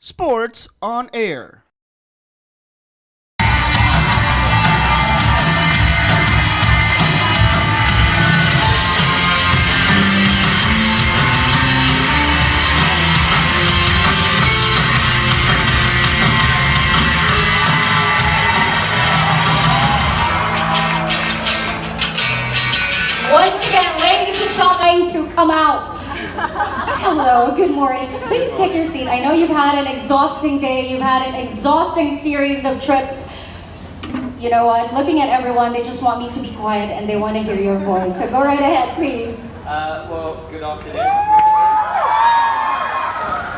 Sports on Air. Once again, ladies and gentlemen, to come out. Hello, good morning. Please take your seat. I know you've had an exhausting day. You've had an exhausting series of trips. You know what? Looking at everyone, they just want me to be quiet and they want to hear your voice. So go right ahead, please. Well, good afternoon.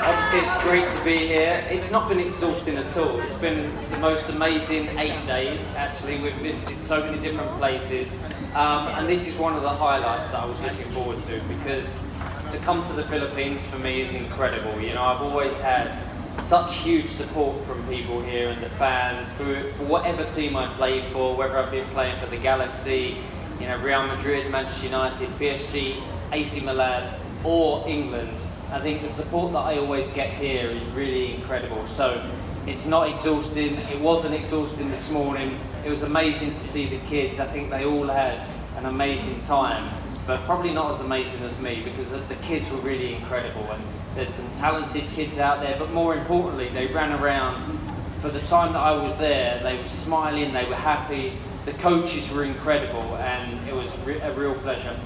Obviously, it's great to be here. It's not been exhausting at all. It's been the most amazing 8 days. Actually, we've visited so many different places. And this is one of the highlights that I was looking forward to, because to come to the Philippines for me is incredible. You know, I've always had such huge support from people here and the fans for whatever team I played for, whether I've been playing for the Galaxy, you know, Real Madrid, Manchester United, PSG, AC Milan, or England. I think the support that I always get here is really incredible. So it's not exhausting. It wasn't exhausting this morning. It was amazing to see the kids. I think they all had an amazing time, but probably not as amazing as me, because the kids were really incredible. And there's some talented kids out there, but more importantly, they ran around. For the time that I was there, they were smiling, they were happy. The coaches were incredible, and it was a real pleasure.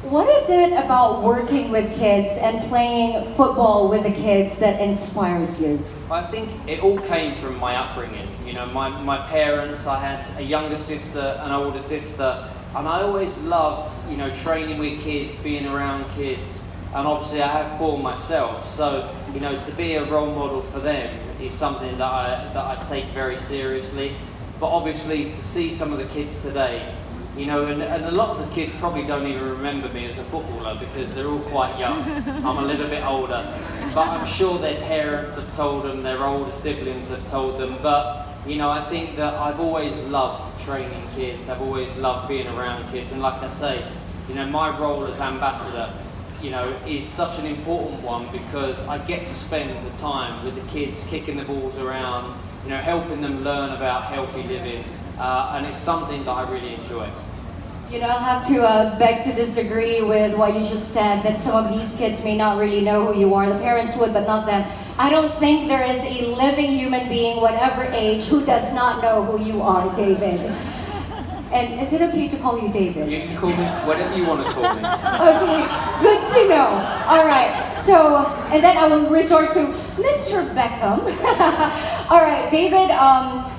What is it about working with kids and playing football with the kids that inspires you? I think it all came from my upbringing. You know, my parents, I had a younger sister, an older sister, and I always loved, you know, training with kids, being around kids, and obviously I have 4 myself, so, you know, to be a role model for them is something that I take very seriously. But obviously to see some of the kids today, you know, and a lot of the kids probably don't even remember me as a footballer because they're all quite young. I'm a little bit older. But I'm sure their parents have told them, their older siblings have told them. But, you know, I think that I've always loved training kids. I've always loved being around kids. And like I say, you know, my role as ambassador, you know, is such an important one, because I get to spend the time with the kids, kicking the balls around, you know, helping them learn about healthy living. And it's something that I really enjoy. You know, I'll have to beg to disagree with what you just said, that some of these kids may not really know who you are. The parents would, but not them. I don't think there is a living human being, whatever age, who does not know who you are, David. And is it okay to call you David? You can call me whatever you want to call me. Okay, good to know. All right, so, and then I will resort to Mr. Beckham. All right, David,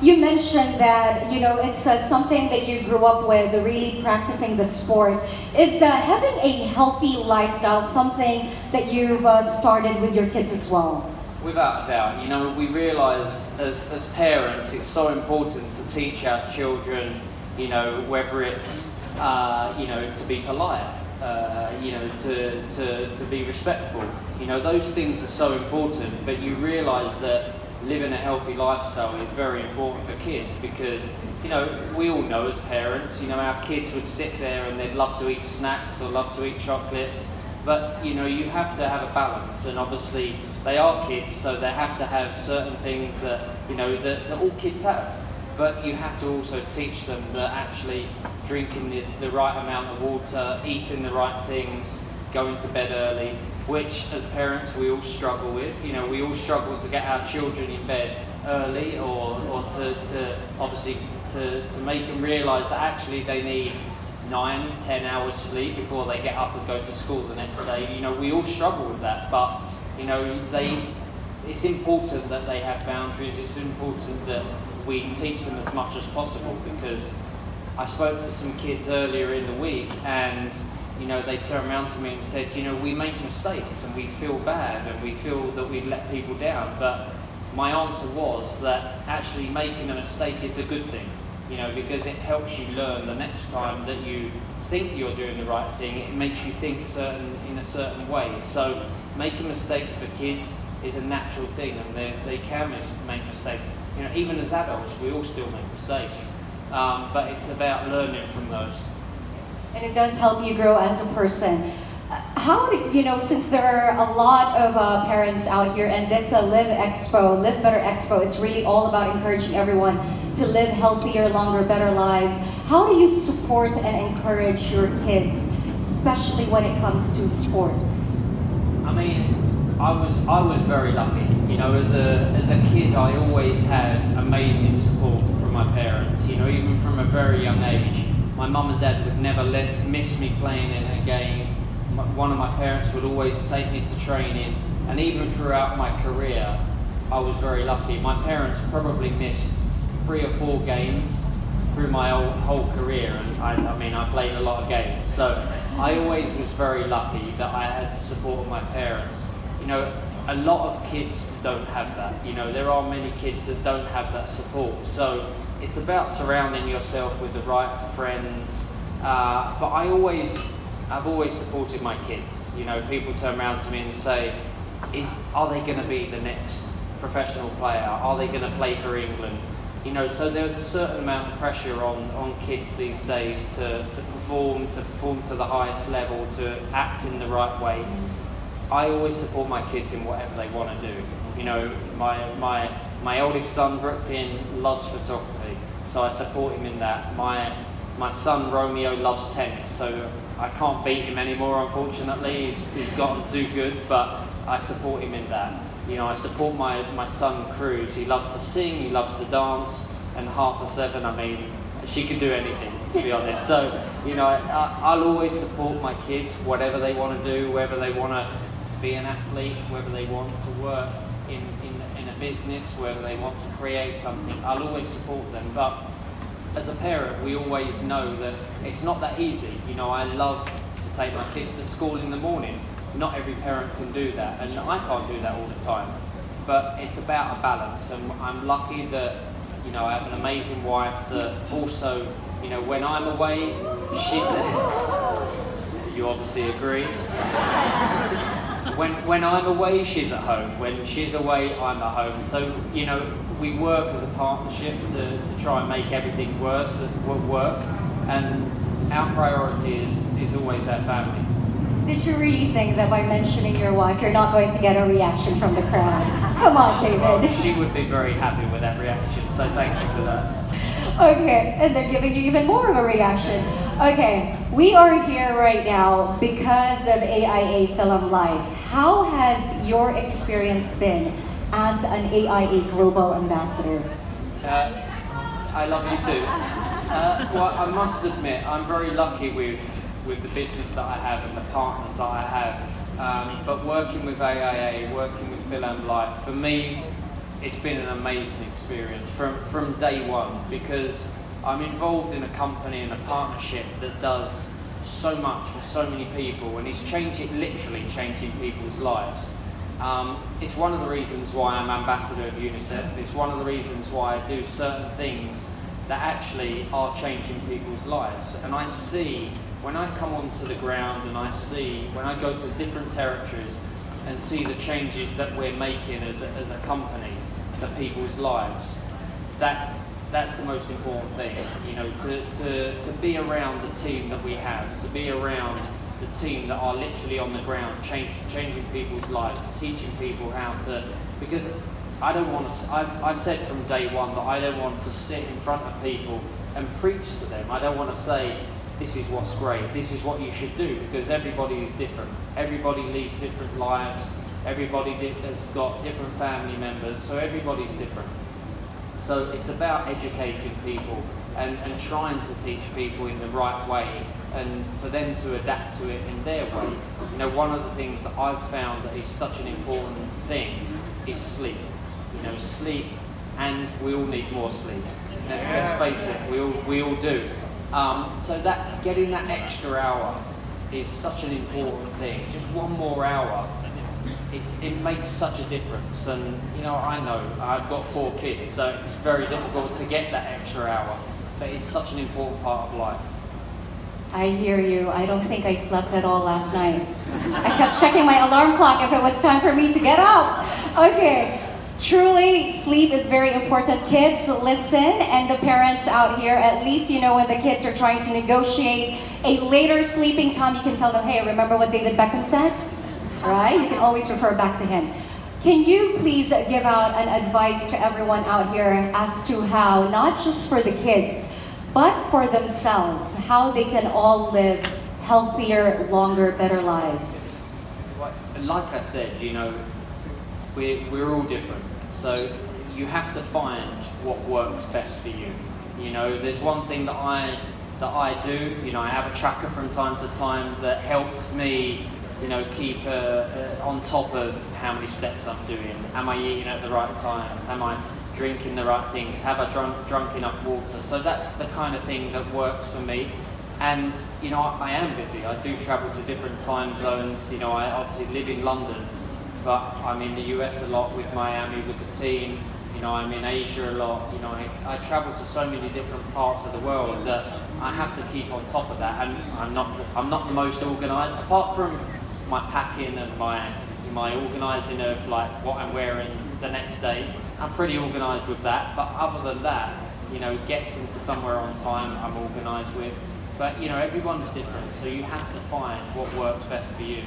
you mentioned that, you know, it's something that you grew up with, really practicing the sport. Is having a healthy lifestyle something that you've started with your kids as well? Without a doubt. You know, we realise as parents it's so important to teach our children, you know, whether it's, you know, to be polite, you know, to be respectful. You know, those things are so important, but you realise that living a healthy lifestyle is very important for kids, because, you know, we all know as parents, you know, our kids would sit there and they'd love to eat snacks or love to eat chocolates, but, you know, you have to have a balance, and obviously they are kids, so they have to have certain things that, you know, that all kids have. But you have to also teach them that actually drinking the right amount of water, eating the right things, going to bed early, which as parents we all struggle with. You know, we all struggle to get our children in bed early, or to obviously to make them realise that actually they need 9-10 hours sleep before they get up and go to school the next day. You know, we all struggle with that, but, you know, it's important that they have boundaries. It's important that we teach them as much as possible, because I spoke to some kids earlier in the week, and, you know, they turned around to me and said, you know, we make mistakes and we feel bad and we feel that we've let people down. But my answer was that actually making a mistake is a good thing, you know, because it helps you learn the next time that you think you're doing the right thing. It makes you think in a certain way. So making mistakes for kids is a natural thing, and they can make mistakes. You know, even as adults, we all still make mistakes, but it's about learning from those. And it does help you grow as a person. How do you know, since there are a lot of parents out here, and this Live Better Expo, it's really all about encouraging everyone to live healthier, longer, better lives. How do you support and encourage your kids, especially when it comes to sports? I mean, I was very lucky. You know, as a kid, I always had amazing support from my parents. You know, even from a very young age, my mum and dad would never miss me playing in a game. One of my parents would always take me to training, and even throughout my career, I was very lucky. My parents probably missed 3 or 4 games through my whole career, and I mean, I played a lot of games, so I always was very lucky that I had the support of my parents. You know, a lot of kids don't have that. You know, there are many kids that don't have that support, so it's about surrounding yourself with the right friends. But I've always supported my kids. You know, people turn around to me and say, are they going to be the next professional player? Are they going to play for England? You know, so there's a certain amount of pressure on kids these days to perform to the highest level, to act in the right way. I always support my kids in whatever they want to do. You know, my oldest son, Brooklyn, loves photography, so I support him in that. My son, Romeo, loves tennis, so I can't beat him anymore, unfortunately. He's gotten too good, but I support him in that. You know, I support my son, Cruz. He loves to sing, he loves to dance, and Harper 7, I mean, she can do anything, to be honest. So, you know, I'll always support my kids, whatever they want to do, whether they want to be an athlete, whether they want to work in a business, whether they want to create something. I'll always support them. But as a parent, we always know that it's not that easy. You know, I love to take my kids to school in the morning. Not every parent can do that, and I can't do that all the time. But it's about a balance, and I'm lucky that, you know, I have an amazing wife that also, you know, when I'm away, she's there. You obviously agree. When I'm away, she's at home. When she's away, I'm at home. So, you know, we work as a partnership to try and make everything work, and our priority is always our family. Did you really think that by mentioning your wife, you're not going to get a reaction from the crowd? Come on, David. Well, she would be very happy with that reaction, so thank you for that. Okay, and they're giving you even more of a reaction. Okay, we are here right now because of AIA Philam Live. How has your experience been as an AIA Global Ambassador? I love you too. Well, I must admit, I'm very lucky with the business that I have and the partners that I have. But working with AIA, working with Philam Life, for me, it's been an amazing experience from day one, because I'm involved in a company and a partnership that does so much for so many people, and it's literally changing people's lives. It's one of the reasons why I'm ambassador of UNICEF. It's one of the reasons why I do certain things that actually are changing people's lives. And I see, when I come onto the ground, and I see, when I go to different territories and see the changes that we're making as a company to people's lives, that's the most important thing. You know, to be around the team that we have, to be around the team that are literally on the ground, changing people's lives, teaching people how to, because I don't want to, I said from day one that I don't want to sit in front of people and preach to them. I don't want to say, this is what's great, this is what you should do, because everybody is different. Everybody leads different lives, everybody has got different family members, so everybody's different. So it's about educating people and trying to teach people in the right way, and for them to adapt to it in their way. You know, one of the things that I've found that is such an important thing is sleep. You know, sleep, and we all need more sleep. Let's face it, we all do. So that getting that extra hour is such an important thing. Just one more hour, it makes such a difference. And you know, I know I've got 4 kids, so it's very difficult to get that extra hour, but it's such an important part of life. I hear you. I don't think I slept at all last night. I kept checking my alarm clock if it was time for me to get up. Okay. Truly, sleep is very important. Kids, listen, and the parents out here, at least you know when the kids are trying to negotiate a later sleeping time, you can tell them, hey, remember what David Beckham said? Right? You can always refer back to him. Can you please give out an advice to everyone out here as to how, not just for the kids, but for themselves, how they can all live healthier, longer, better lives? Like I said, we're all different. So you have to find what works best for you. There's one thing that I do. I have a tracker from time to time that helps me, keep on top of how many steps I'm doing. Am I eating at the right times? Am I drinking the right things? Have I drunk enough water? So that's the kind of thing that works for me. And I am busy. I do travel to different time zones. I obviously live in London, but I'm in the US a lot with Miami with the team. I'm in Asia a lot. I travel to so many different parts of the world that I have to keep on top of that. And I'm not the most organised, apart from my packing and my organising of like what I'm wearing the next day. I'm pretty organised with that. But other than that, getting to somewhere on time, I'm organised with. But everyone's different, so you have to find what works best for you.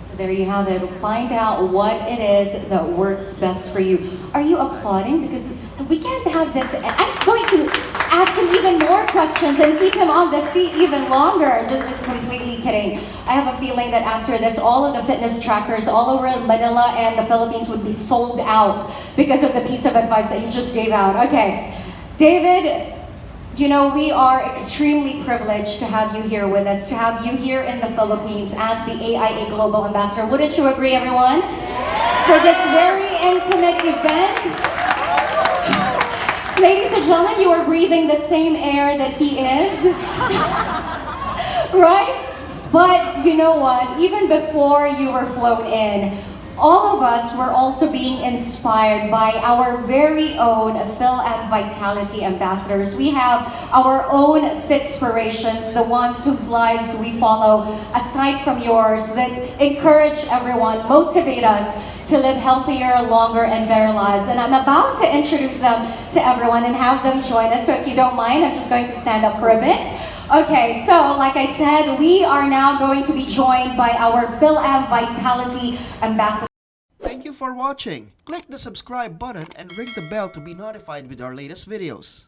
So there you have it. Find out what it is that works best for you. Are you applauding? Because we can't have this. I'm going to ask him even more questions and keep him on the seat even longer. Just completely kidding. I have a feeling that after this, all of the fitness trackers all over Manila and the Philippines would be sold out because of the piece of advice that you just gave out. Okay, David. We are extremely privileged to have you here with us, to have you here in the Philippines as the AIA Global Ambassador. Wouldn't you agree, everyone? For this very intimate event. Ladies and gentlemen, you are breathing the same air that he is. Right? But you know what? Even before you were flown in, all of us were also being inspired by our very own Philam Vitality Ambassadors. We have our own Fitspirations, the ones whose lives we follow, aside from yours, that encourage everyone, motivate us to live healthier, longer, and better lives. And I'm about to introduce them to everyone and have them join us. So if you don't mind, I'm just going to stand up for a bit. Okay, so like I said, we are now going to be joined by our Philam Vitality Ambassador. Thank you for watching. Click the subscribe button and ring the bell to be notified with our latest videos.